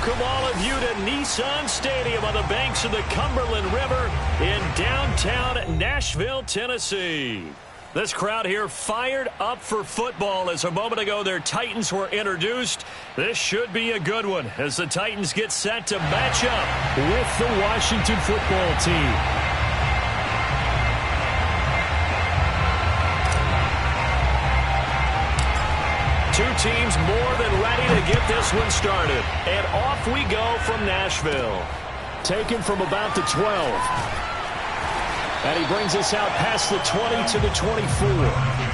Welcome all of you to Nissan Stadium on the banks of the Cumberland River in downtown Nashville, Tennessee. This crowd here fired up for football as a moment ago their Titans were introduced. This should be a good one as the Titans get set to match up with the Washington football team. Two teams more than ready to get this one started. And off we go from Nashville. Taken from about the 12. And he brings us out past the 20 to the 24.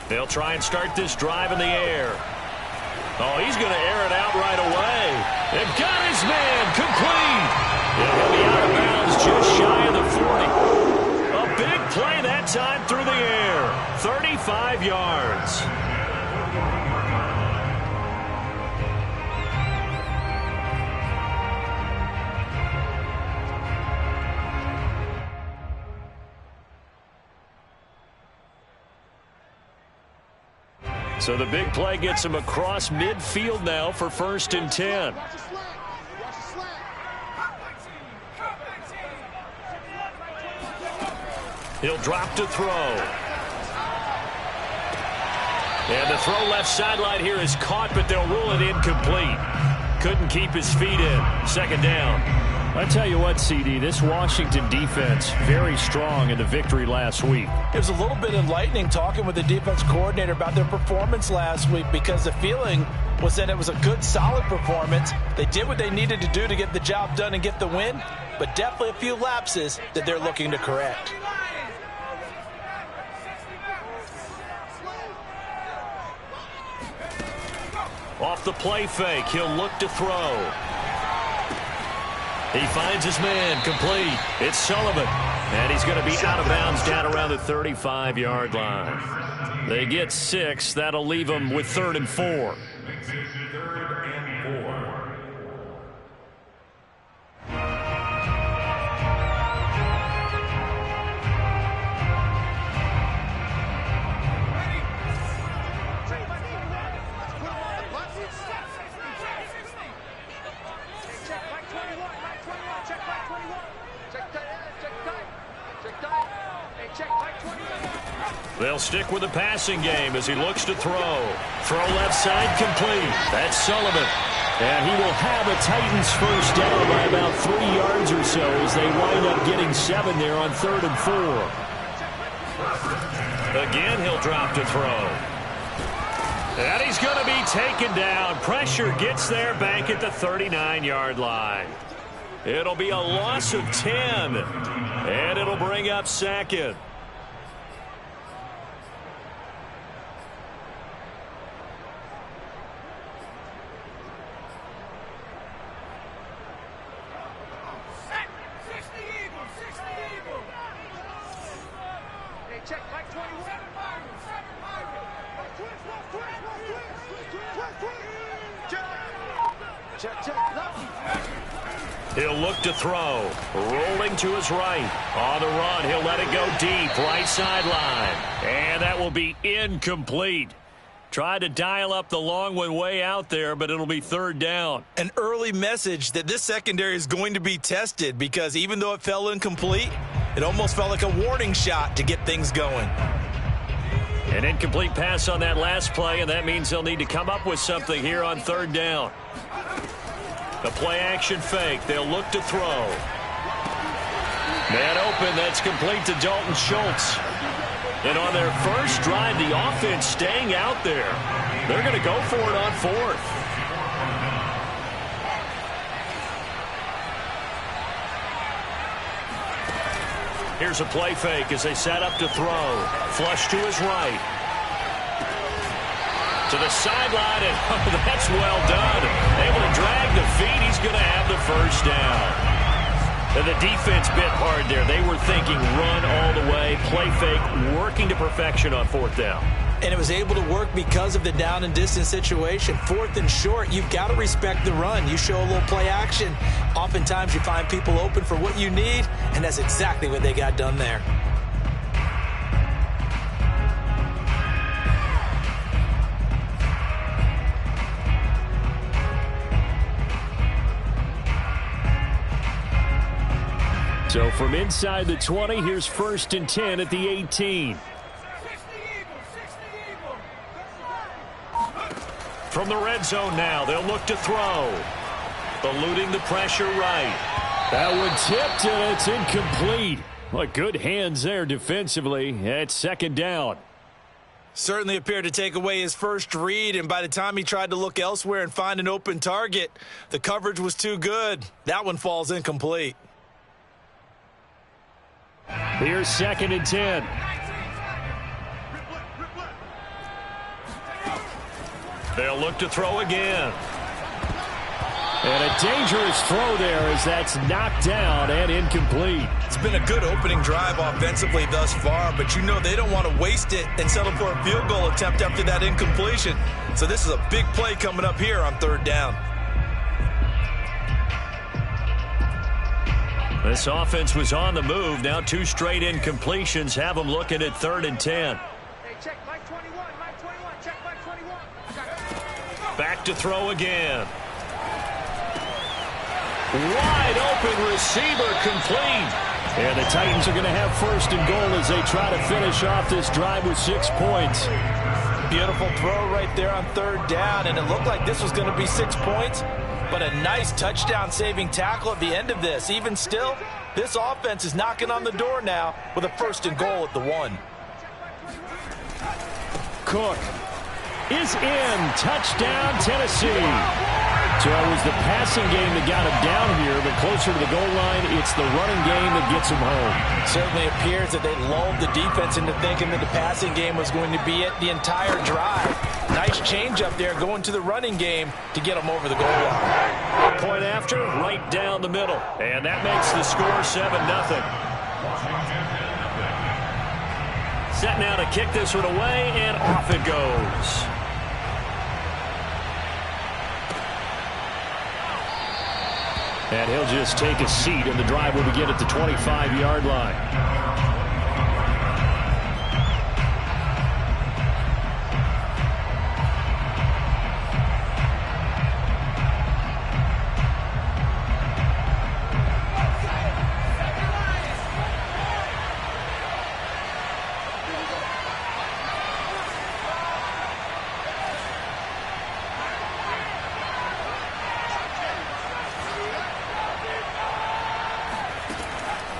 They'll try and start this drive in the air. Oh, he's going to air it out right away. They've got his man complete. He'll be out of bounds just shy of the 40. A big play that time through the air. 35 yards. So the big play gets him across midfield now for 1st and 10. He'll drop to throw. And the throw left sideline here is caught, but they'll rule it incomplete. Couldn't keep his feet in. 2nd down. I tell you what, CD, this Washington defense, very strong in the victory last week. It was a little bit enlightening talking with the defense coordinator about their performance last week because the feeling was that it was a good, solid performance. They did what they needed to do to get the job done and get the win, but definitely a few lapses that they're looking to correct. Off the play fake, he'll look to throw. He finds his man complete. It's Sullivan. And he's going to be out of bounds down around the 35-yard line. They get 6. That'll leave them with 3rd and 4. They'll stick with the passing game as he looks to throw. Throw left side complete. That's Sullivan. And he will have a Titans first down by about 3 yards or so as they wind up getting 7 there on 3rd and 4. Again, he'll drop to throw. And he's going to be taken down. Pressure gets there back at the 39-yard line. It'll be a loss of 10. And it'll bring up 2nd. He'll look to throw. Rolling to his right. On the run, he'll let it go deep. Right sideline. And that will be incomplete. Tried to dial up the long one way out there, but it'll be 3rd down. An early message that this secondary is going to be tested because even though it fell incomplete, it almost felt like a warning shot to get things going. An incomplete pass on that last play, and that means they'll need to come up with something here on 3rd down. The play-action fake. They'll look to throw. Man open. That's complete to Dalton Schultz. And on their first drive, the offense staying out there. They're going to go for it on 4th. Here's a play fake as they set up to throw. Flush to his right. To the sideline, and that's well done. Able to drag the feet. He's going to have the first down. And the defense bit hard there. They were thinking run all the way, play fake, working to perfection on fourth down. And it was able to work because of the down and distance situation. Fourth and short, you've got to respect the run. You show a little play action. Oftentimes you find people open for what you need, and that's exactly what they got done there. So from inside the 20, here's 1st and 10 at the 18. From the red zone now, they'll look to throw. Eluding the pressure right. That one tipped, and it's incomplete. Well, good hands there defensively at 2nd down. Certainly appeared to take away his first read, and by the time he tried to look elsewhere and find an open target, the coverage was too good. That one falls incomplete. Here's 2nd and 10. They'll look to throw again. And a dangerous throw there as that's knocked down and incomplete. It's been a good opening drive offensively thus far, but you know they don't want to waste it and settle for a field goal attempt after that incompletion. So this is a big play coming up here on 3rd down. This offense was on the move. Now 2 straight incompletions have them looking at 3rd and 10. Back to throw again. Wide open receiver complete. And the Titans are going to have 1st and goal as they try to finish off this drive with 6 points. Beautiful throw right there on 3rd down, and it looked like this was going to be 6 points, but a nice touchdown-saving tackle at the end of this. Even still, this offense is knocking on the door now with a 1st and goal at the 1. Cook is in. Touchdown, Tennessee. So it was the passing game that got him down here, but closer to the goal line, it's the running game that gets him home. Certainly appears that they lulled the defense into thinking that the passing game was going to be it the entire drive. Nice change up there going to the running game to get them over the goal line. Point after, right down the middle. And that makes the score 7-0. Set now to kick this one away, and off it goes. And he'll just take a seat, and the drive will begin at the 25-yard line.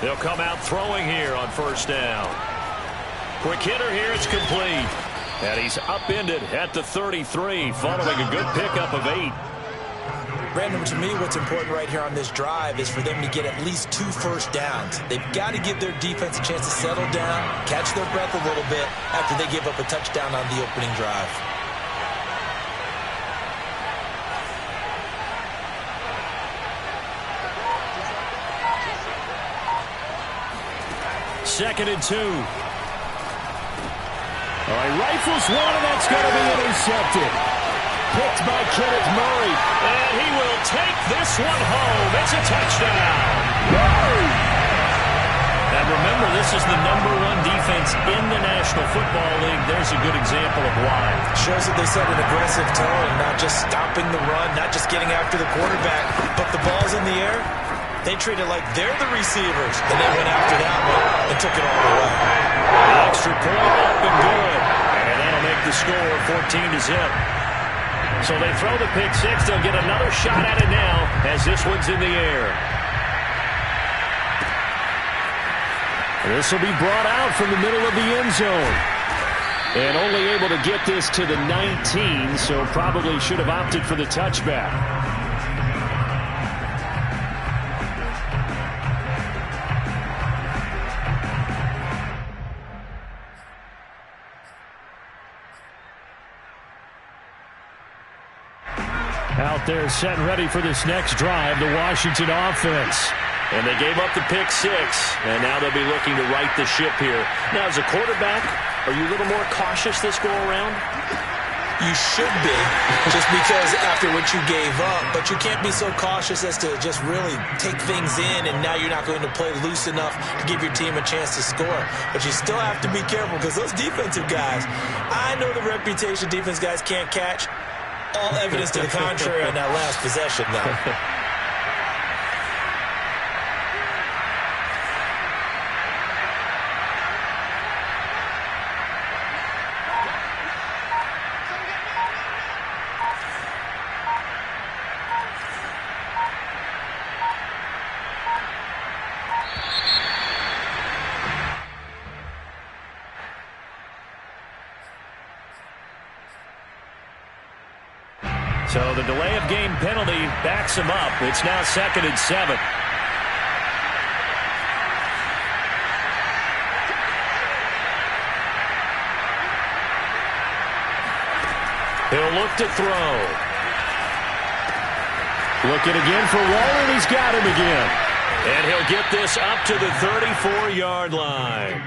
They'll come out throwing here on 1st down. Quick hitter here, it's complete. And he's upended at the 33, following a good pickup of 8. Brandon, to me, what's important right here on this drive is for them to get at least 2 first downs. They've got to give their defense a chance to settle down, catch their breath a little bit after they give up a touchdown on the opening drive. Second and 2. All right, rifles one, and that's going to be intercepted. Picked by Kenneth Murray. And he will take this one home. It's a touchdown. And remember, this is the #1 defense in the National Football League. There's a good example of why. Shows that they set an aggressive tone, not just stopping the run, not just getting after the quarterback, but the ball's in the air. They treat it like they're the receivers, and they went after that one and took it all the way. The extra point up and good. And that'll make the score 14-0. So they throw the pick six. They'll get another shot at it now as this one's in the air. This will be brought out from the middle of the end zone. And only able to get this to the 19, so probably should have opted for the touchback. Out there set and ready for this next drive, the Washington offense. And they gave up the pick 6, and now they'll be looking to right the ship here. Now, as a quarterback, are you a little more cautious this go-around? You should be, just because after what you gave up. But you can't be so cautious as to just really take things in, and now you're not going to play loose enough to give your team a chance to score. But you still have to be careful because those defensive guys, I know the reputation defense guys can't catch. All evidence to the contrary on that last possession, though. So the delay of game penalty backs him up. It's now 2nd and 7. He'll look to throw. Looking again for Waller, and he's got him again. And he'll get this up to the 34-yard line.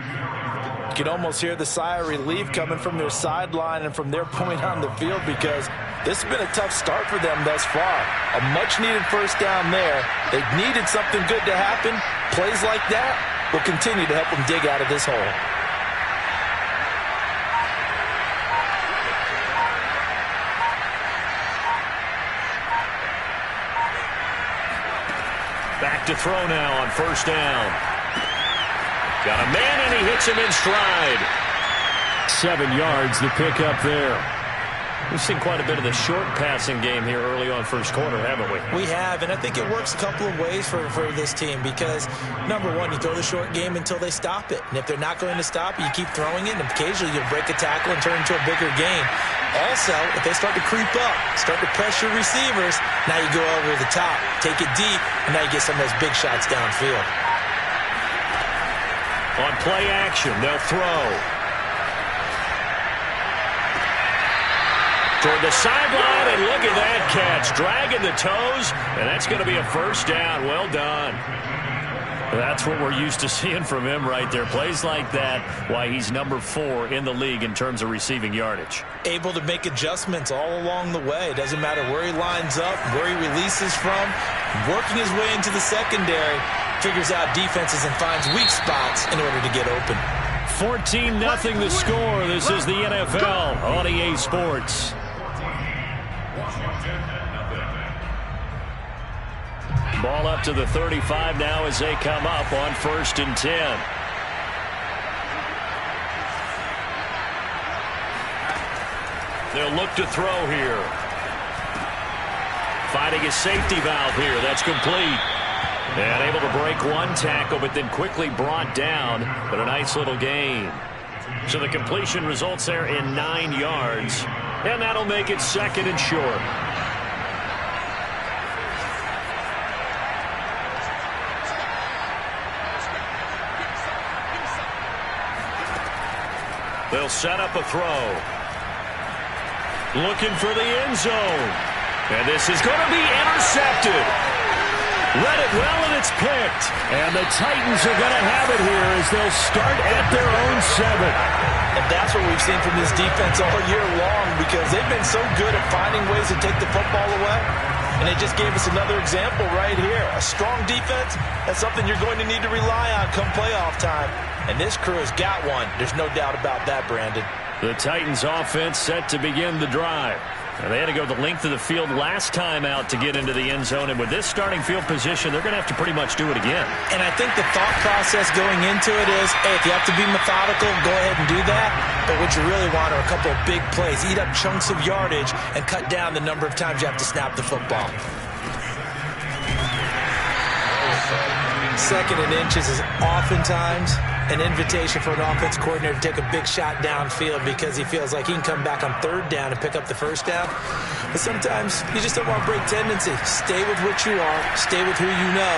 You can almost hear the sigh of relief coming from their sideline and from their point on the field, because this has been a tough start for them thus far. A much-needed first down there. They needed something good to happen. Plays like that will continue to help them dig out of this hole. Back to throw now on first down. Got a man, and he hits him in stride. 7 yards, the pickup there. We've seen quite a bit of the short passing game here early on first quarter, haven't we? We have, and I think it works a couple of ways for this team because, number one, you throw the short game until they stop it. And if they're not going to stop it, you keep throwing it, and occasionally you'll break a tackle and turn it into a bigger game. Also, if they start to creep up, start to pressure receivers, now you go over the top, take it deep, and now you get some of those big shots downfield. On play action, they'll throw. Toward the sideline, and look at that catch. Dragging the toes, and that's going to be a first down. Well done. That's what we're used to seeing from him right there. Plays like that, why he's number 4 in the league in terms of receiving yardage. Able to make adjustments all along the way. Doesn't matter where he lines up, where he releases from. Working his way into the secondary, figures out defenses and finds weak spots in order to get open. 14-0 the score. This is the NFL on EA Sports. Ball up to the 35 now as they come up on 1st and 10. They'll look to throw here. Finding a safety valve here. That's complete. And able to break one tackle, but then quickly brought down. But a nice little gain. So the completion results there in 9 yards. And that'll make it 2nd and short. They'll set up a throw. Looking for the end zone. And this is going to be intercepted. Read it well, and it's picked. And the Titans are going to have it here as they'll start at their own 7. And that's what we've seen from this defense all year long, because they've been so good at finding ways to take the football away. And they just gave us another example right here. A strong defense, that's something you're going to need to rely on come playoff time. And this crew has got one. There's no doubt about that, Brandon. The Titans offense set to begin the drive. And they had to go the length of the field last time out to get into the end zone. And with this starting field position, they're going to have to pretty much do it again. And I think the thought process going into it is, hey, if you have to be methodical, go ahead and do that. But what you really want are a couple of big plays. Eat up chunks of yardage and cut down the number of times you have to snap the football. 2nd and inches is oftentimes an invitation for an offense coordinator to take a big shot downfield because he feels like he can come back on 3rd down and pick up the first down. But sometimes you just don't want to break tendency. Stay with what you are. Stay with who you know.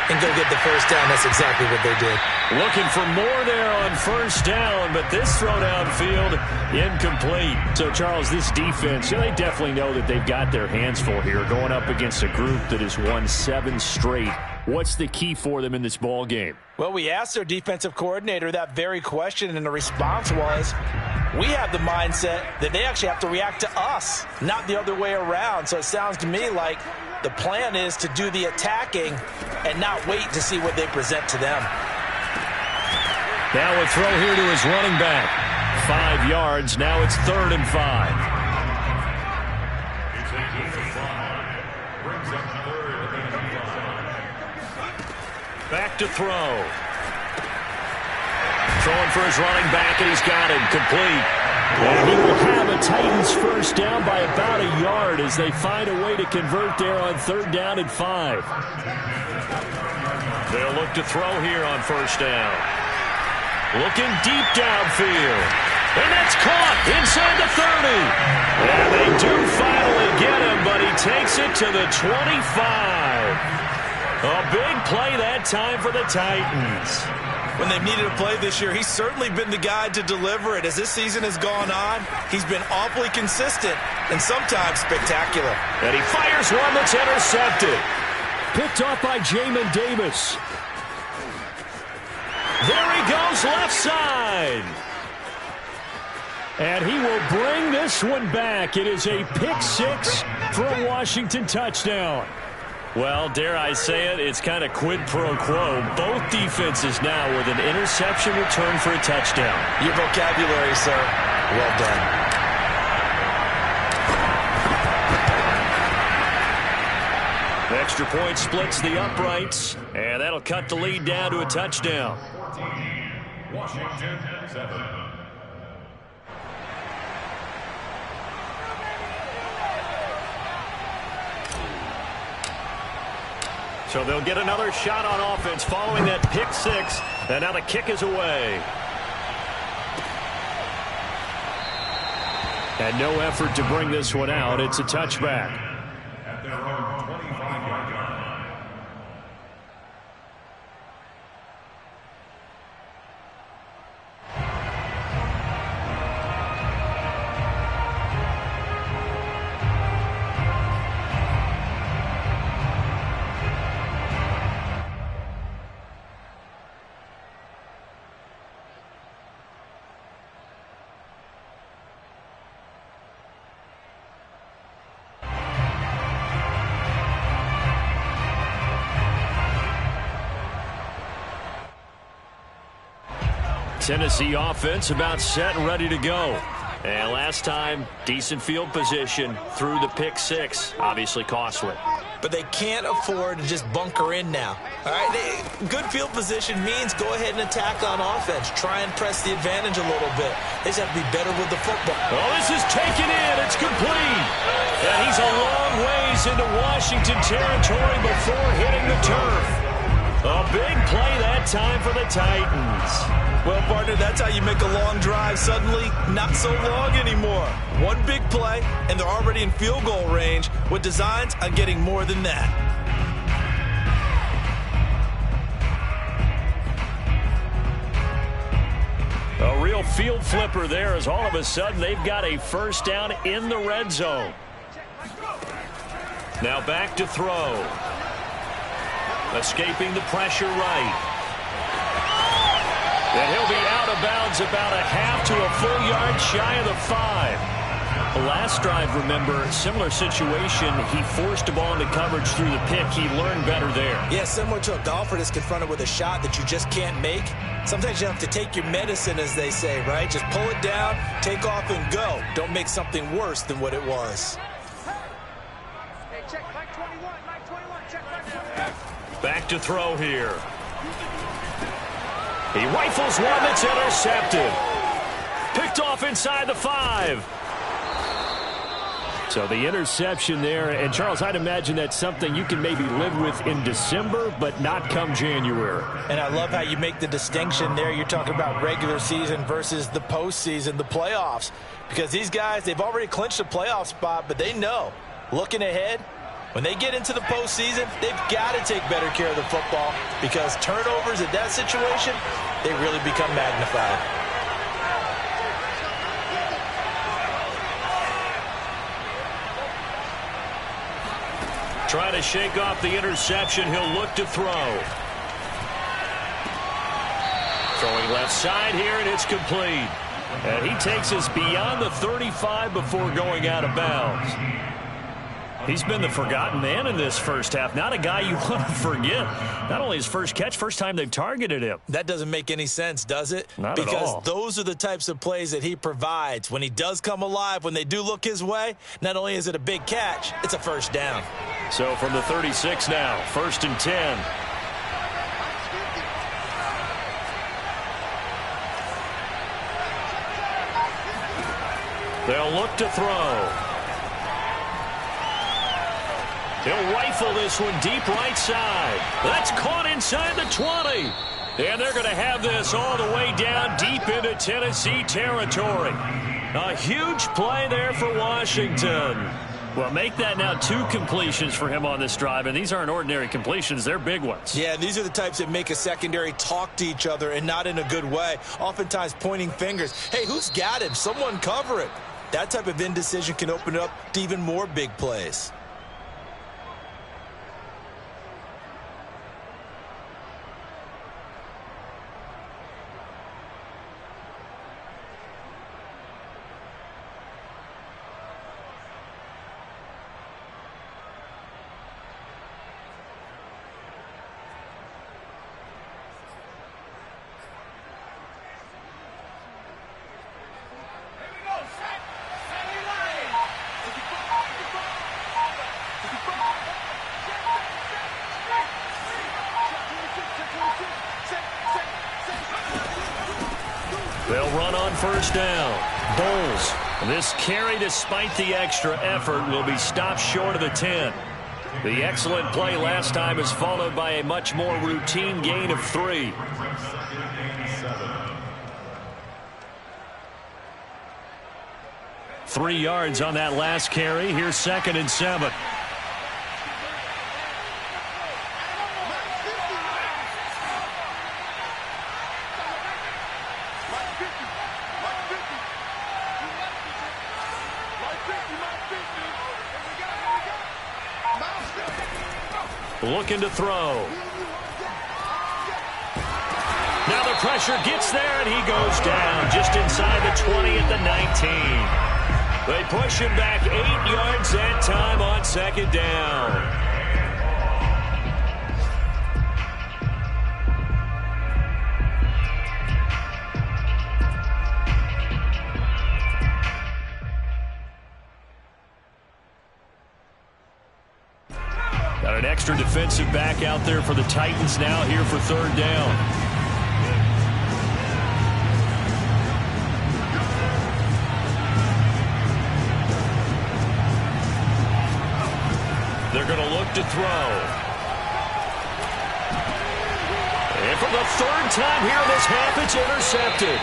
and go get the first down. That's exactly what they did. Looking for more there on first down, but this throw downfield incomplete. So, Charles, this defense, they definitely know that they've got their hands full here, going up against a group that has won 7 straight. What's the key for them in this ball game? Well, we asked their defensive coordinator that very question, and the response was, we have the mindset that they actually have to react to us, not the other way around. So it sounds to me like the plan is to do the attacking and not wait to see what they present to them. Now a throw here to his running back. 5 yards. Now it's 3rd and 5. Back to throw. Throwing for his running back, and he's got it complete. And he will have a Titans first down by about a yard as they find a way to convert there on 3rd down and 5. They'll look to throw here on first down. Looking deep downfield. And that's caught inside the 30. And they do finally get him, but he takes it to the 25. A big play that time for the Titans. When they've needed a play this year, he's certainly been the guy to deliver it. As this season has gone on, he's been awfully consistent and sometimes spectacular. And he fires one that's intercepted. Picked off by Jamin Davis. There he goes, left side. And he will bring this one back. It is a pick 6 for a Washington touchdown. Well, dare I say it, it's kind of quid pro quo. Both defenses now with an interception return for a touchdown. Your vocabulary, sir. Well done. The extra point splits the uprights, and that'll cut the lead down to a touchdown. Washington 7. So they'll get another shot on offense following that pick 6. And now the kick is away. And no effort to bring this one out. It's a touchback. At their own 25-yard line. Tennessee offense about set and ready to go. And last time, decent field position through the pick 6. Obviously costly. But they can't afford to just bunker in now. All right, good field position means go ahead and attack on offense. Try and press the advantage a little bit. They just have to be better with the football. Oh, this is taken in. It's complete. And he's a long ways into Washington territory before hitting the turf. A big play that time for the Titans. Well, partner, that's how you make a long drive suddenly not so long anymore. One big play, and they're already in field goal range with designs on getting more than that. A real field flipper there as all of a sudden they've got a first down in the red zone. Now back to throw. Escaping the pressure right. And he'll be out of bounds about a half to a full yard shy of the 5. The last drive, remember, similar situation. He forced a ball into coverage through the pick. He learned better there. Yeah, similar to a golfer that's confronted with a shot that you just can't make. Sometimes you have to take your medicine, as they say, right? Just pull it down, take off, and go. Don't make something worse than what it was. Hey, check Mike 21, Mike 21, check Mike 21. Back to throw here. He rifles one that's intercepted. Picked off inside the 5. So the interception there. And, Charles, I'd imagine that's something you can maybe live with in December, but not come January. And I love how you make the distinction there. You're talking about regular season versus the postseason, the playoffs. Because these guys, they've already clinched a playoff spot, but they know, looking ahead, When they get into the postseason, they've got to take better care of the football because turnovers in that situation, they really become magnified. Trying to shake off the interception. He'll look to throw. Throwing left side here, and it's complete. And he takes us beyond the 35 before going out of bounds. He's been the forgotten man in this first half. Not a guy you want to forget. Not only his first catch, first time they've targeted him. That doesn't make any sense, does it? Not at all. Because those are the types of plays that he provides. When he does come alive, when they do look his way, not only is it a big catch, it's a first down. So from the 36 now, 1st and 10. They'll look to throw. He'll rifle this one deep right side. That's caught inside the 20. And they're going to have this all the way down deep into Tennessee territory. A huge play there for Washington. Well, make that now 2 completions for him on this drive, and these aren't ordinary completions. They're big ones. Yeah, these are the types that make a secondary talk to each other and not in a good way, oftentimes pointing fingers. Hey, who's got him? Someone cover it. That type of indecision can open it up to even more big plays. They'll run on first down. Bowles. This carry, despite the extra effort, will be stopped short of the 10. The excellent play last time is followed by a much more routine gain of 3. Three yards on that last carry. Here's 2nd and 7. Looking to throw. Now the pressure gets there, and he goes down just inside the 20 at the 19. They push him back 8 yards that time on 2nd down. Got an extra defensive back out there for the Titans now here for 3rd down. They're going to look to throw. And for the 3rd time here in this half, it's intercepted.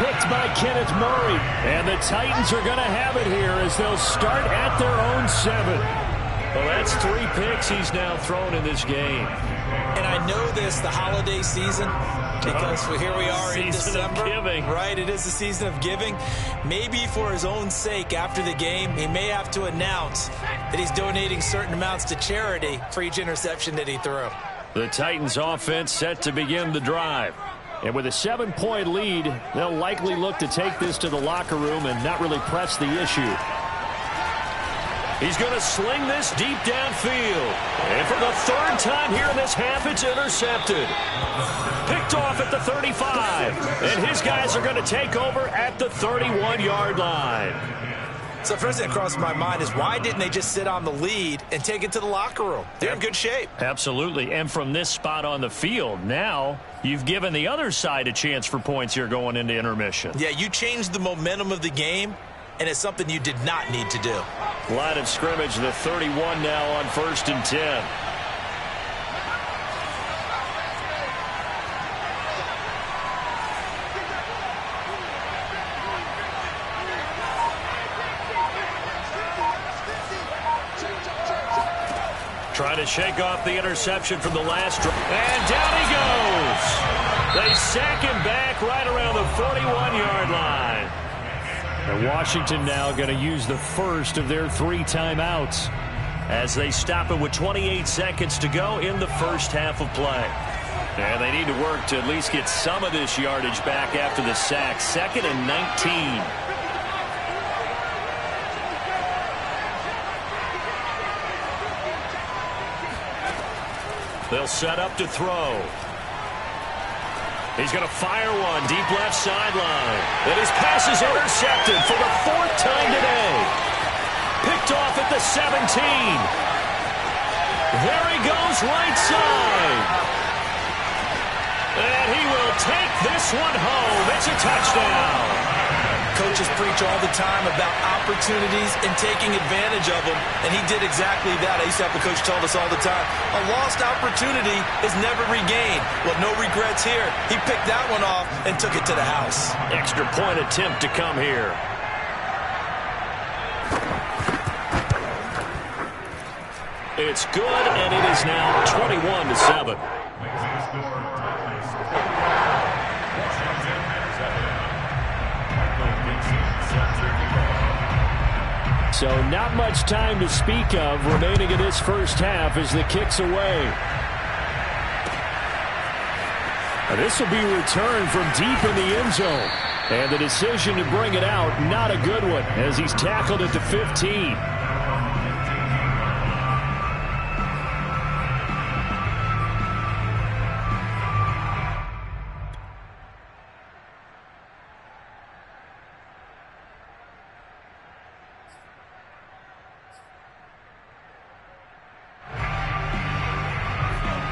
Picked by Kenneth Murray. And the Titans are going to have it here as they'll start at their own 7. Well, that's 3 picks he's now thrown in this game. And I know this, the holiday season, because here we are in December. Right, it is the season of giving. Maybe for his own sake after the game, he may have to announce that he's donating certain amounts to charity for each interception that he threw. The Titans offense set to begin the drive. And with a 7-point lead, they'll likely look to take this to the locker room and not really press the issue. He's going to sling this deep downfield. And for the 3rd time here in this half, it's intercepted. Picked off at the 35. And his guys are going to take over at the 31-yard line. So first thing that crossed my mind is why didn't they just sit on the lead and take it to the locker room? They're in good shape. Absolutely. And from this spot on the field, now you've given the other side a chance for points here going into intermission. Yeah, you changed the momentum of the game, and it's something you did not need to do. Line of scrimmage, the 31 now on 1st and 10. Trying to shake off the interception from the last drive. And down he goes. They sack him back right around the 41-yard line. And Washington now going to use the first of their 3 timeouts as they stop it with 28 seconds to go in the first half of play. And they need to work to at least get some of this yardage back after the sack. 2nd and 19. They'll set up to throw. He's going to fire one deep left sideline. And his pass is intercepted for the 4th time today. Picked off at the 17. There he goes right side. And he will take this one home. It's a touchdown. Coaches preach all the time about opportunities and taking advantage of them, and he did exactly that. I used to have a coach told us all the time, a lost opportunity is never regained. Well, no regrets here. He picked that one off and took it to the house. Extra point attempt to come here. It's good, and it is now 21-7. So not much time to speak of remaining in this first half as the kick's away. This will be returned from deep in the end zone. And the decision to bring it out, not a good one, as he's tackled at the 15.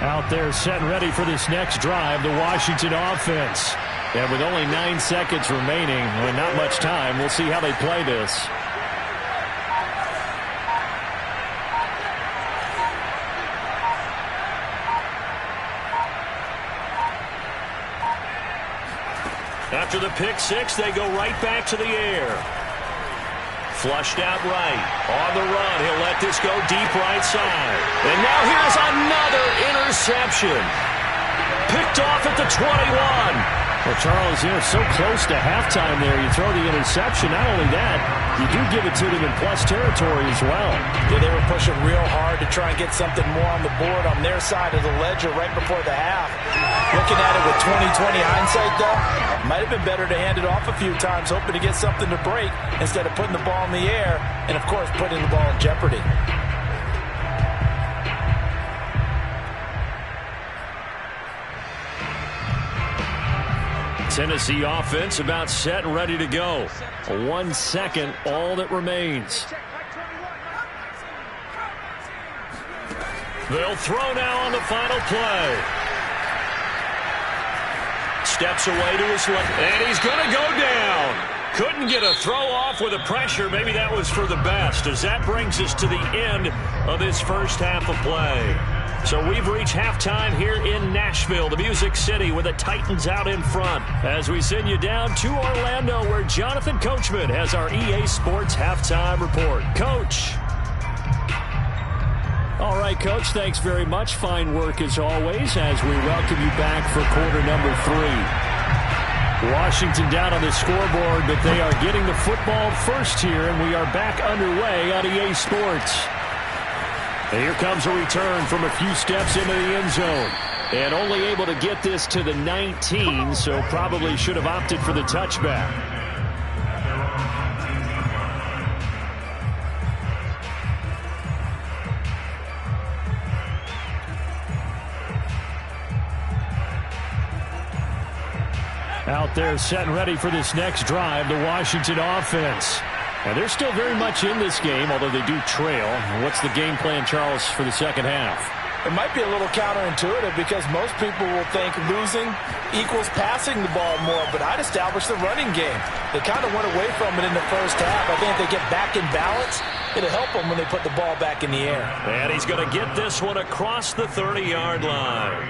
Out there set and ready for this next drive, the Washington offense. And with only 9 seconds remaining, and not much time, we'll see how they play this. After the pick six, they go right back to the air. Flushed out right. On the run, he'll let this go deep right side. And now here's another interception. Picked off at the 21. Well, Charles, so close to halftime there. You throw the interception. Not only that, you do give it to them in plus territory as well. Yeah, they were pushing real hard to try and get something more on the board on their side of the ledger right before the half. Looking at it with 20/20 hindsight, though, might have been better to hand it off a few times, hoping to get something to break instead of putting the ball in the air and, of course, putting the ball in jeopardy. Tennessee offense about set and ready to go. 1 second, all that remains. They'll throw now on the final play. Steps away to his left, and he's going to go down. Couldn't get a throw off with the pressure. Maybe that was for the best, as that brings us to the end of this first half of play. So we've reached halftime here in Nashville, the Music City, with the Titans out in front. As we send you down to Orlando, where Jonathan Coachman has our EA Sports halftime report. Coach. All right, Coach, thanks very much. Fine work as always as we welcome you back for quarter number 3. Washington down on the scoreboard, but they are getting the football first here, and we are back underway on EA Sports. And here comes a return from a few steps into the end zone. And only able to get this to the 19, so probably should have opted for the touchback. Out there set and ready for this next drive, the Washington offense. And they're still very much in this game, although they do trail. What's the game plan, Charles, for the second half? It might be a little counterintuitive because most people will think losing equals passing the ball more, but I'd establish the running game. They kind of went away from it in the first half. I think if they get back in balance, it'll help them when they put the ball back in the air. And he's going to get this one across the 30-yard line.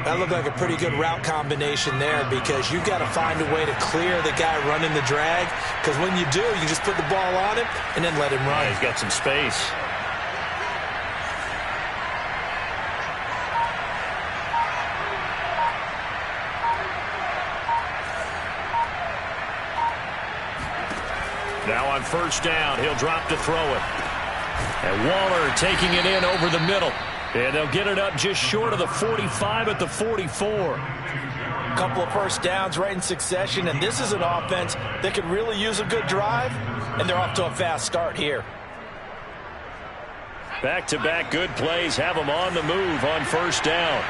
That looked like a pretty good route combination there because you've got to find a way to clear the guy running the drag, because when you do, you just put the ball on him and then let him run. Yeah, he's got some space. Now on first down, he'll drop to throw it. And Waller taking it in over the middle. And they'll get it up just short of the 45 at the 44. A couple of first downs right in succession, and this is an offense that could really use a good drive, and they're off to a fast start here. Back-to-back good plays have them on the move on first down.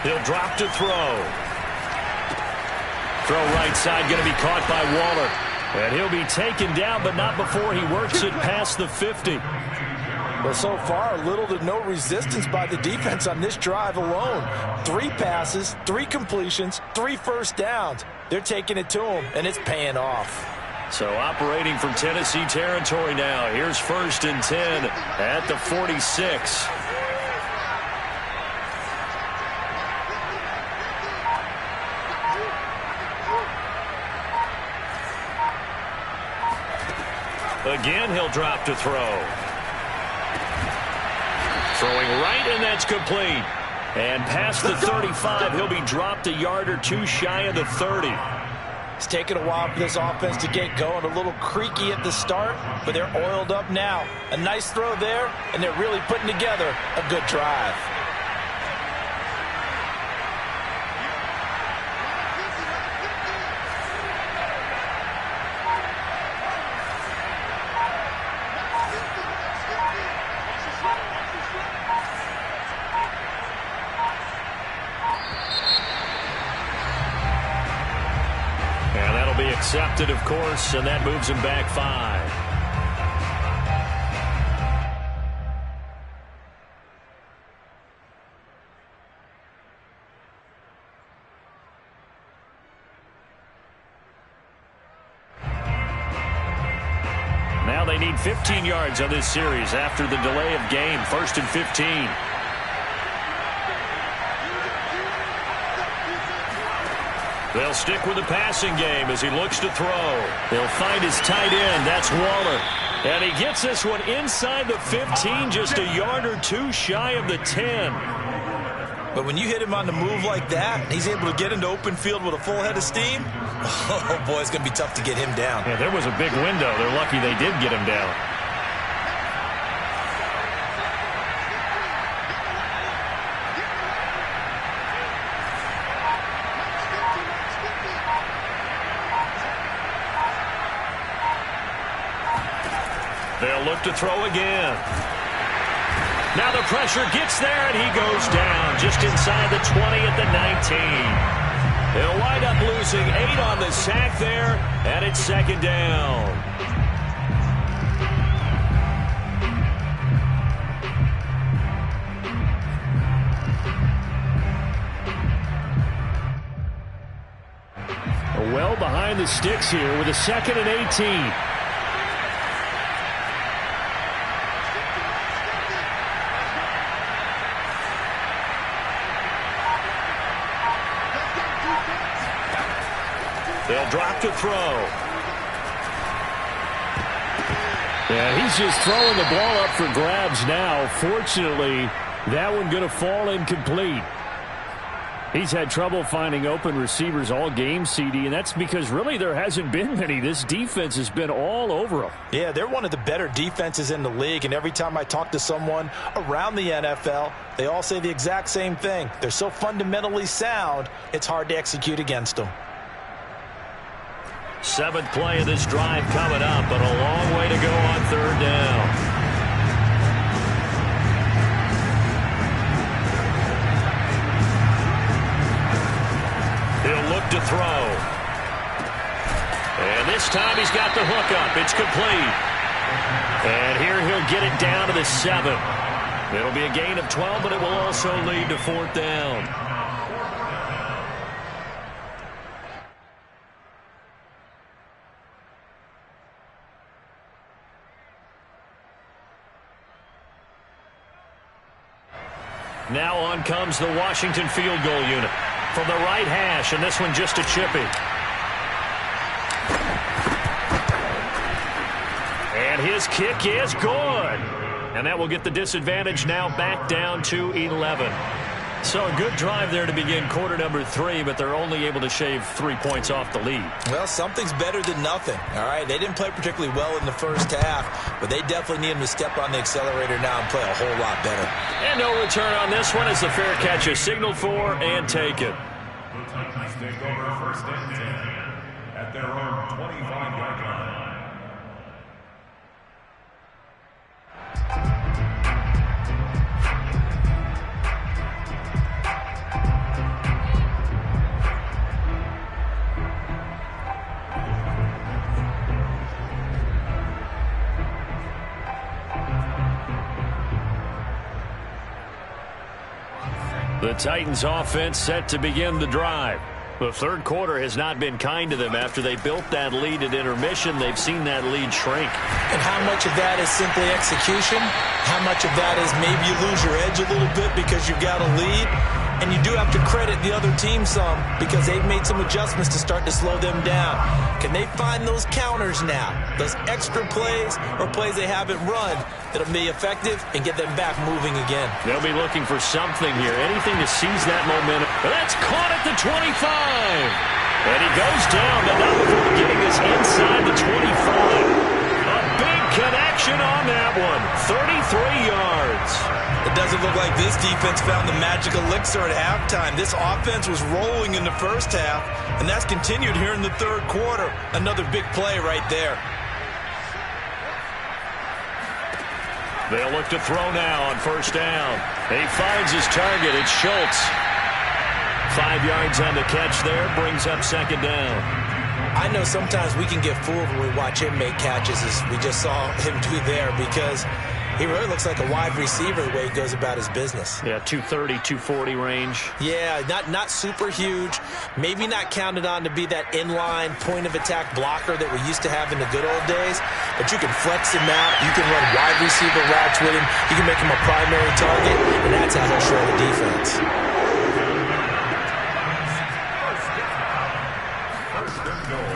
He'll drop to throw. Throw right side going to be caught by Waller. And he'll be taken down, but not before he works it past the 50. Well, so far, little to no resistance by the defense on this drive alone. 3 passes, 3 completions, 3 first downs. They're taking it to him, and it's paying off. So operating from Tennessee territory now. Here's first and 10 at the 46. Again, he'll drop to throw. Throwing right, and that's complete. And past the 35, he'll be dropped a yard or 2 shy of the 30. It's taken a while for this offense to get going. A little creaky at the start, but they're oiled up now. A nice throw there, and they're really putting together a good drive. Accepted, of course, and that moves him back 5. Now they need 15 yards on this series after the delay of game. First and 15. They'll stick with the passing game as he looks to throw. They'll find his tight end. That's Waller. And he gets this one inside the 15, just a yard or 2 shy of the 10. But when you hit him on the move like that, and he's able to get into open field with a full head of steam, oh, boy, it's going to be tough to get him down. Yeah, there was a big window. They're lucky they did get him down. They'll look to throw again. Now the pressure gets there, and he goes down just inside the 20 at the 19. They'll wind up losing 8 on the sack there, and it's second down. Well behind the sticks here with a 2nd and 18. They'll drop to throw. Yeah, he's just throwing the ball up for grabs now. Fortunately, that one going to fall incomplete. He's had trouble finding open receivers all game, CD, and that's because really there hasn't been many. This defense has been all over them. Yeah, they're one of the better defenses in the league, and every time I talk to someone around the NFL, they all say the exact same thing. They're so fundamentally sound, it's hard to execute against them. 7th play of this drive coming up, but a long way to go on 3rd down. He'll look to throw. And this time he's got the hook up. It's complete. And here he'll get it down to the 7. It'll be a gain of 12, but it will also lead to 4th down. Now on comes the Washington field goal unit from the right hash, and this one just a chippy. And his kick is good. And that will get the disadvantage now back down to 11. So a good drive there to begin quarter number 3, but they're only able to shave 3 points off the lead. Well, something's better than nothing, all right? They didn't play particularly well in the first half, but they definitely need them to step on the accelerator now and play a whole lot better. And no return on this one as the fair catch is signaled for and taken. The Titans take over first and 10 at their own 25-yard line. The Titans offense set to begin the drive. The third quarter has not been kind to them. After they built that lead at intermission, they've seen that lead shrink. And how much of that is simply execution? How much of that is maybe you lose your edge a little bit because you've got a lead? And you do have to credit the other team some because they've made some adjustments to start to slow them down. Can they find those counters now, those extra plays or plays they haven't run that'll be effective and get them back moving again? They'll be looking for something here, anything to seize that momentum. But that's caught at the 25. And he goes down, but not before getting this inside the 25. A big connection on that one, 33 yards. It doesn't look like this defense found the magic elixir at halftime. This offense was rolling in the first half, and that's continued here in the third quarter. Another big play right there. They'll look to throw now on first down. He finds his target. It's Schultz. 5 yards on the catch there. Brings up second down. I know sometimes we can get fooled when we watch him make catches, as we just saw him do there, because he really looks like a wide receiver the way he goes about his business. Yeah, 230, 240 range. Yeah, not super huge. Maybe not counted on to be that inline point-of-attack blocker that we used to have in the good old days. But you can flex him out. You can run wide receiver routes with him. You can make him a primary target, and that's how he'll show the defense.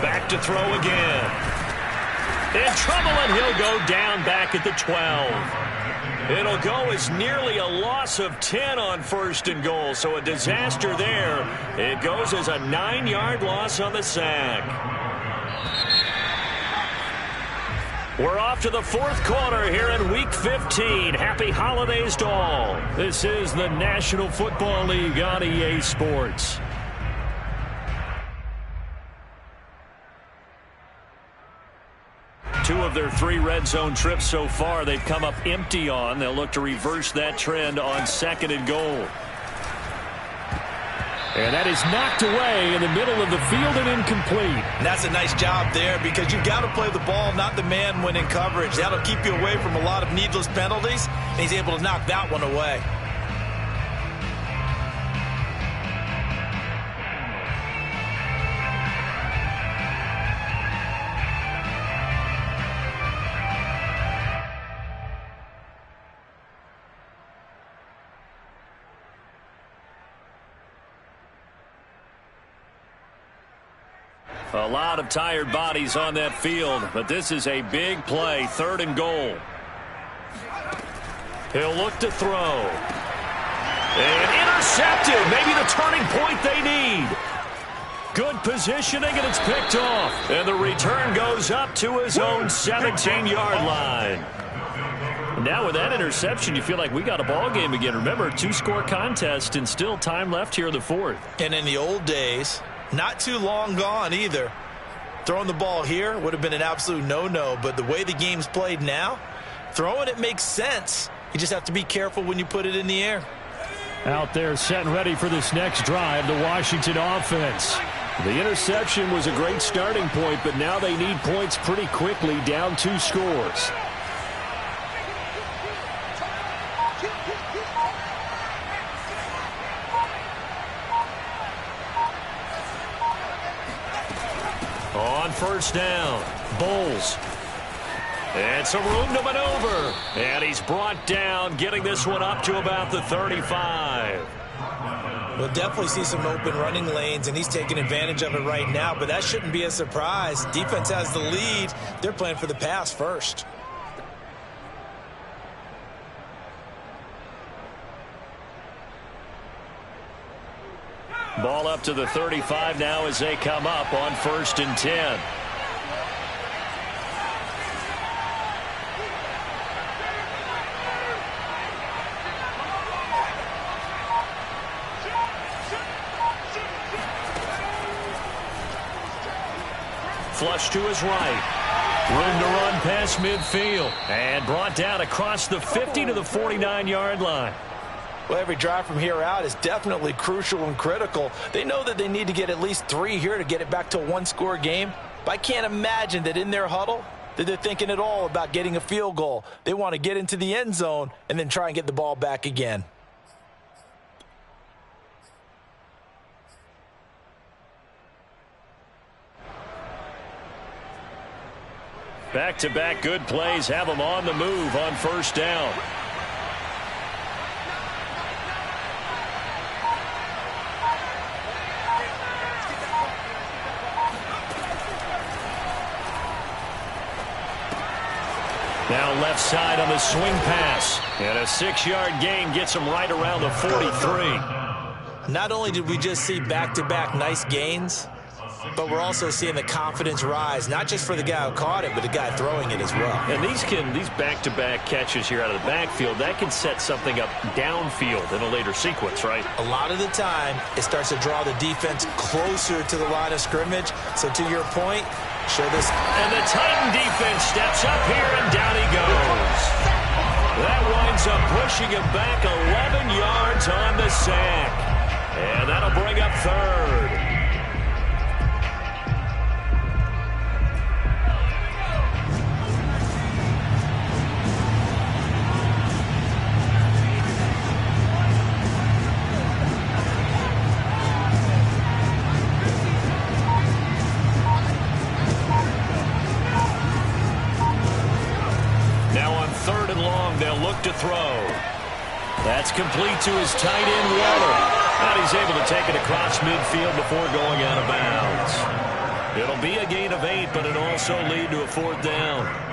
Back to throw again. In trouble, and he'll go down back at the 12. It'll go as nearly a loss of 10 on first and goal, so a disaster there. It goes as a 9-yard loss on the sack. We're off to the fourth quarter here in Week 15. Happy holidays to all. This is the National Football League on EA Sports. Two of their 3 red zone trips so far they've come up empty on. They'll look to reverse that trend on second and goal. And that is knocked away in the middle of the field and incomplete. And that's a nice job there because you've got to play the ball, not the man when in coverage. That'll keep you away from a lot of needless penalties, and he's able to knock that one away. A lot of tired bodies on that field, but this is a big play, third and goal. He'll look to throw. And intercepted, maybe the turning point they need. Good positioning, and it's picked off. And the return goes up to his own 17-yard line. Now with that interception, you feel like we got a ball game again. Remember, 2-score contest and still time left here in the fourth. And in the old days, not too long gone either, throwing the ball here would have been an absolute no-no. But the way the game's played now, throwing it makes sense. You just have to be careful when you put it in the air. Out there set and ready for this next drive, the Washington offense. The interception was a great starting point, but now they need points pretty quickly, down 2 scores. On first down, Bowles. And some room to maneuver. And he's brought down, getting this one up to about the 35. We'll definitely see some open running lanes, and he's taking advantage of it right now, but that shouldn't be a surprise. Defense has the lead. They're playing for the pass first. Ball up to the 35 now as they come up on 1st and 10. Flush to his right. Room to run past midfield. And brought down across the 50 to the 49-yard line. Well, every drive from here out is definitely crucial and critical. They know that they need to get at least 3 here to get it back to a one-score game. But I can't imagine that in their huddle that they're thinking at all about getting a field goal. They want to get into the end zone and then try and get the ball back again. Back-to-back good plays have them on the move on 1st down. Now left side on the swing pass. And a 6-yard gain gets him right around the 43. Not only did we just see back-to-back nice gains, but we're also seeing the confidence rise, not just for the guy who caught it, but the guy throwing it as well. And these back-to-back catches here out of the backfield, that can set something up downfield in a later sequence, right? A lot of the time, it starts to draw the defense closer to the line of scrimmage. So to your point, show this. And the Titan defense steps up here, and down he goes. That winds up pushing him back 11 yards on the sack. And that'll bring up 3rd. To throw. That's complete to his tight end, Waller. And he's able to take it across midfield before going out of bounds. It'll be a gain of 8, but it'll also lead to a 4th down.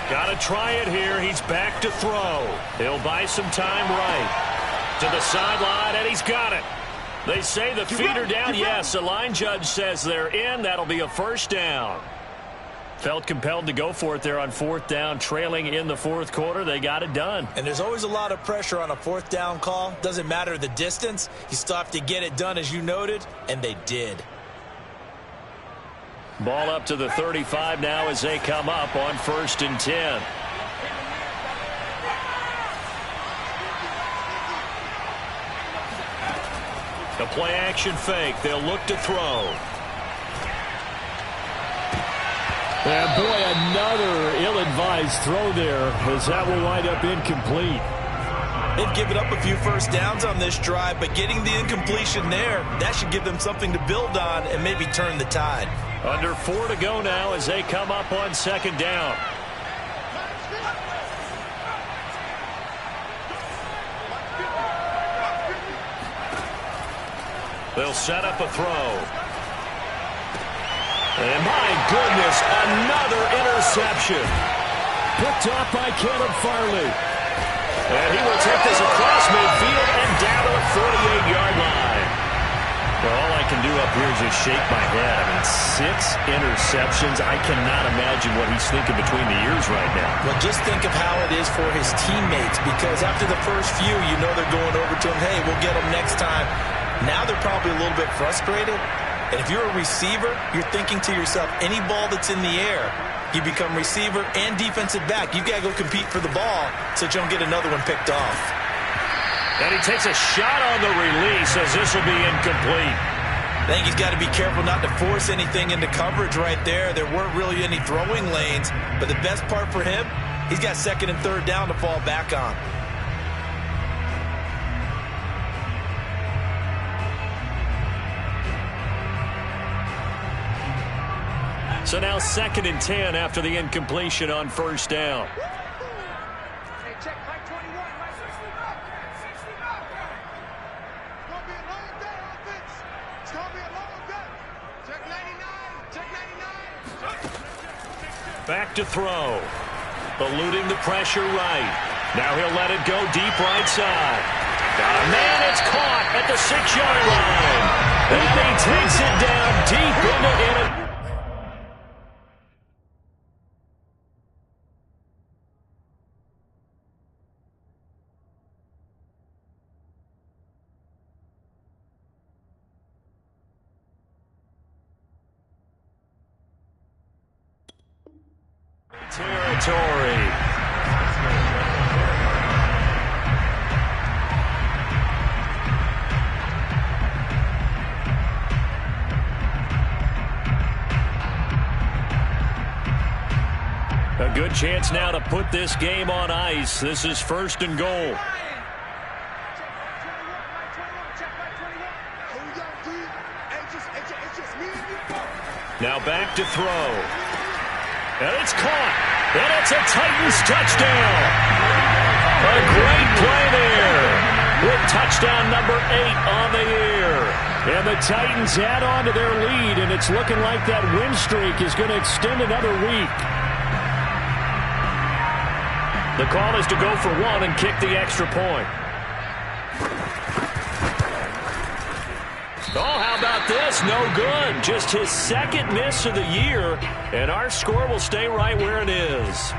Got to try it here. He's back to throw. He'll buy some time right. To the sideline, and he's got it. They say the feet are down. Yes, the line judge says they're in. That'll be a 1st down. Felt compelled to go for it there on 4th down, trailing in the 4th quarter. They got it done. And there's always a lot of pressure on a 4th down call. Doesn't matter the distance. You still have to get it done, as you noted, and they did. Ball up to the 35 now as they come up on 1st and 10. A play-action fake. They'll look to throw. And boy, another ill-advised throw there, as that will wind up incomplete. They've given up a few 1st downs on this drive, but getting the incompletion there, that should give them something to build on and maybe turn the tide. Under 4 to go now as they come up on 2nd down. They'll set up a throw. And my goodness, another interception. Picked off by Caleb Farley. And he will take this across midfield and down to the 48-yard line. Well, all I can do up here is just shake my head. I mean, 6 interceptions. I cannot imagine what he's thinking between the ears right now. Well, just think of how it is for his teammates, because after the first few, you know they're going over to him, hey, we'll get him next time. Now they're probably a little bit frustrated. And if you're a receiver, you're thinking to yourself, any ball that's in the air, you become receiver and defensive back. You've got to go compete for the ball so that you don't get another one picked off. And he takes a shot on the release as this will be incomplete. I think he's got to be careful not to force anything into coverage right there. There weren't really any throwing lanes, but the best part for him, he's got 2nd and 3rd down to fall back on. So now 2nd and 10 after the incompletion on first down. Hey, check Mike 21. Mike 69. 69. It's going to be a long day, offense. It's going to be a long day. Check 99. Check 99. Back to throw. Eluding the pressure right. Now he'll let it go deep right side. Got a man, it's caught at the 6-yard line. And he takes it down deep into it. Territory. A good chance now to put this game on ice. This is 1st and goal. Now back to throw. And it's caught. And it's a Titans touchdown. A great play there. With touchdown number 8 on the year. And the Titans add on to their lead, and it's looking like that win streak is going to extend another week. The call is to go for 1 and kick the extra point. Oh, how about this? No good. Just his 2nd miss of the year, and our score will stay right where it is.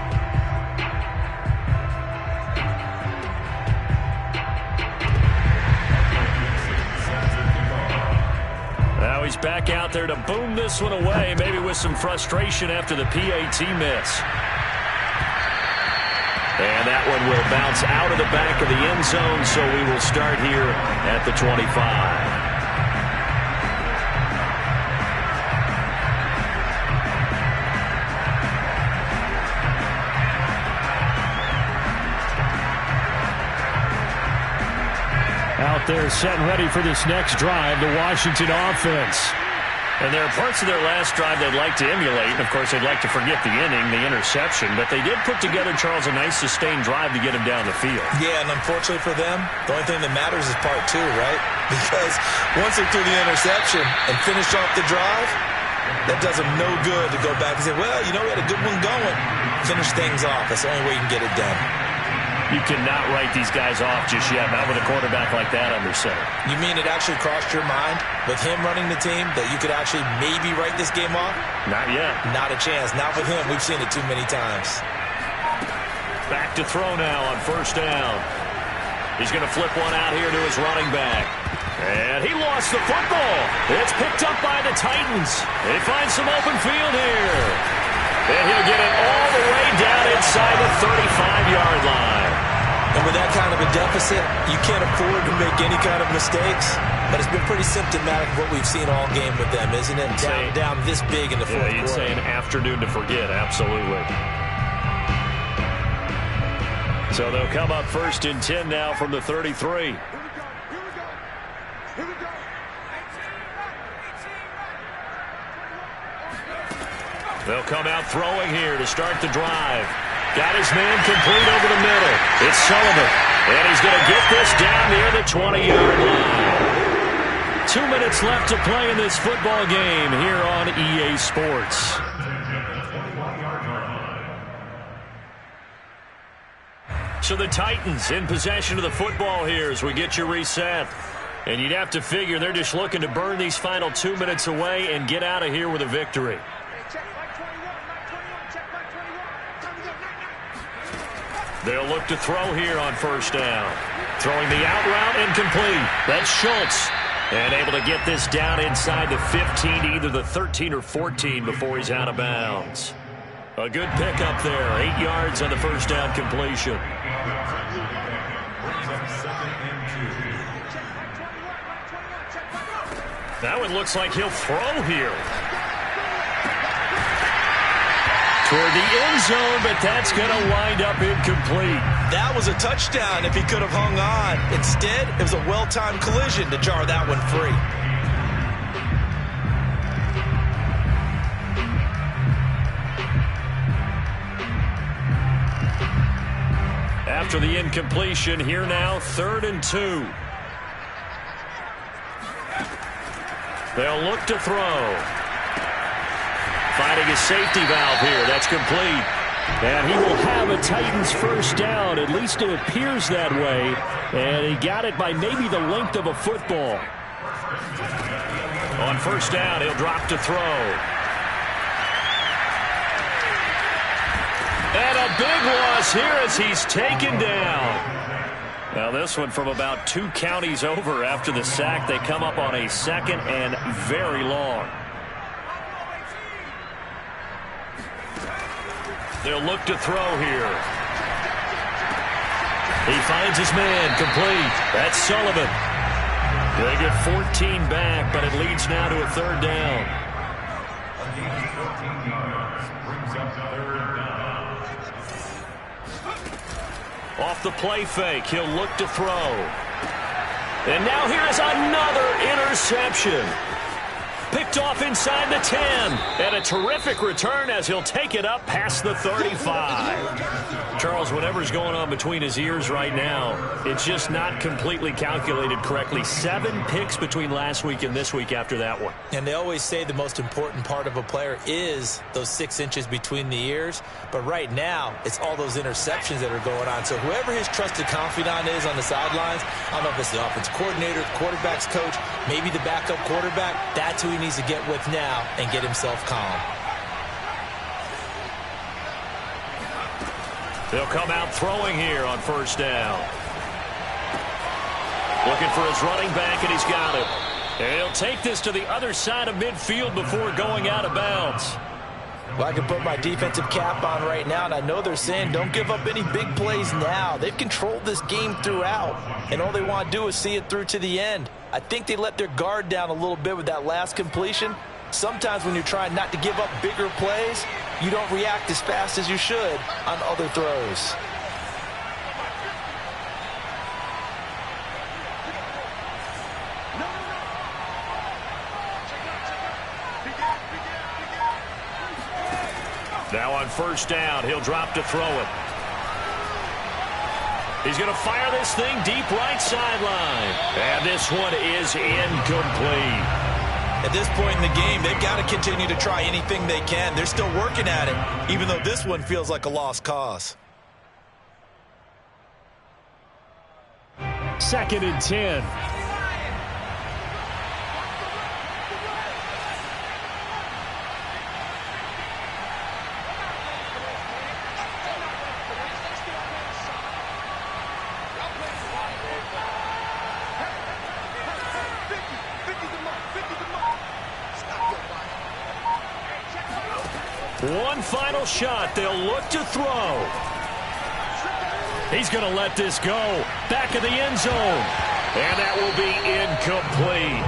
Now he's back out there to boom this one away, maybe with some frustration after the PAT miss. And that one will bounce out of the back of the end zone, so we will start here at the 25. Out there set and ready for this next drive, the Washington offense. And there are parts of their last drive they'd like to emulate. Of course, they'd like to forget the inning, the interception. But they did put together, Charles, a nice sustained drive to get him down the field. Yeah, and unfortunately for them, the only thing that matters is part 2, right? Because once they threw the interception and finished off the drive, that does them no good to go back and say, well, you know, we had a good one going. Finish things off. That's the only way you can get it done. You cannot write these guys off just yet, not with a quarterback like that under center. You mean it actually crossed your mind with him running the team that you could actually maybe write this game off? Not yet. Not a chance. Not with him. We've seen it too many times. Back to throw now on first down. He's going to flip one out here to his running back. And he lost the football. It's picked up by the Titans. They find some open field here. And he'll get it all the way down inside the 35-yard line. And with that kind of a deficit, you can't afford to make any kind of mistakes. But it's been pretty symptomatic of what we've seen all game with them, isn't it? Down this big in the fourth quarter. You'd say an afternoon to forget, absolutely. So they'll come up 1st and 10 now from the 33. They'll come out throwing here to start the drive. Got his man complete over the middle. It's Sullivan. And he's going to get this down near the 20-yard line. 2 minutes left to play in this football game here on EA Sports. So the Titans in possession of the football here as we get you reset. And you'd have to figure they're just looking to burn these final 2 minutes away and get out of here with a victory. They'll look to throw here on first down. Throwing the out route incomplete. That's Schultz. And able to get this down inside the 15, either the 13 or 14 before he's out of bounds. A good pickup there. 8 yards on the first down completion. That one looks like he'll throw here. Toward the end zone, but that's going to wind up incomplete. That was a touchdown if he could have hung on. Instead, it was a well-timed collision to jar that one free. After the incompletion, here now, 3rd and 2. They'll look to throw. Finding a safety valve here. That's complete. And he will have a Titans first down. At least it appears that way. And he got it by maybe the length of a football. On first down, he'll drop to throw. And a big loss here as he's taken down. Now this one from about 2 counties over after the sack. They come up on a 2nd and very long. They'll look to throw here. He finds his man, complete. That's Sullivan. They get 14 back, but it leads now to a 3rd down. Off the play fake, he'll look to throw. And now here is another interception. Picked off inside the 10. And a terrific return as he'll take it up past the 35. Charles, whatever's going on between his ears right now, it's just not completely calculated correctly. 7 picks between last week and this week after that one. And they always say the most important part of a player is those 6 inches between the ears. But right now, it's all those interceptions that are going on. So whoever his trusted confidant is on the sidelines, I don't know if it's the offense coordinator, the quarterback's coach, maybe the backup quarterback, that's who he needs to get with now and get himself calm. They'll come out throwing here on first down. Looking for his running back, and he's got it. And he'll take this to the other side of midfield before going out of bounds. Well, I can put my defensive cap on right now, and I know they're saying don't give up any big plays now. They've controlled this game throughout, and all they want to do is see it through to the end. I think they let their guard down a little bit with that last completion. Sometimes when you're trying not to give up bigger plays, you don't react as fast as you should on other throws. Now on first down, he'll drop to throw it. He's going to fire this thing deep right sideline. And this one is incomplete. At this point in the game, they've got to continue to try anything they can. They're still working at it, even though this one feels like a lost cause. 2nd and 10. One final shot. They'll look to throw. He's going to let this go. Back of the end zone. And that will be incomplete.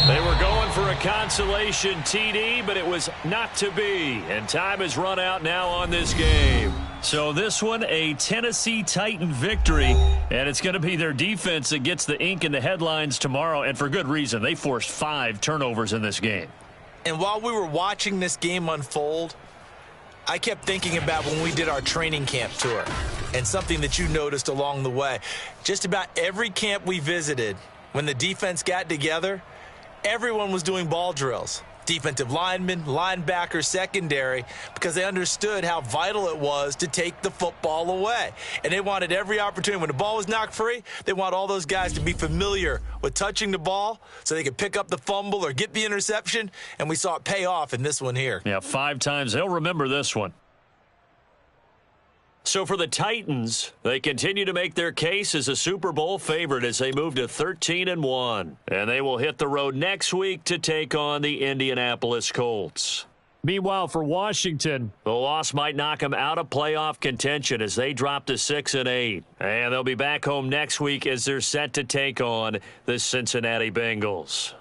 They were going for a consolation TD, but it was not to be. And time has run out now on this game. So this one, a Tennessee Titan victory. And it's going to be their defense that gets the ink in the headlines tomorrow. And for good reason. They forced 5 turnovers in this game. And while we were watching this game unfold, I kept thinking about when we did our training camp tour and something that you noticed along the way. Just about every camp we visited, when the defense got together, everyone was doing ball drills. Defensive linemen, linebackers, secondary, because they understood how vital it was to take the football away. And they wanted every opportunity. When the ball was knocked free, they want all those guys to be familiar with touching the ball so they could pick up the fumble or get the interception. And we saw it pay off in this one here. Yeah, 5 times. They'll remember this one. So for the Titans, they continue to make their case as a Super Bowl favorite as they move to 13-1. And they will hit the road next week to take on the Indianapolis Colts. Meanwhile, for Washington, the loss might knock them out of playoff contention as they drop to 6-8. And they'll be back home next week as they're set to take on the Cincinnati Bengals.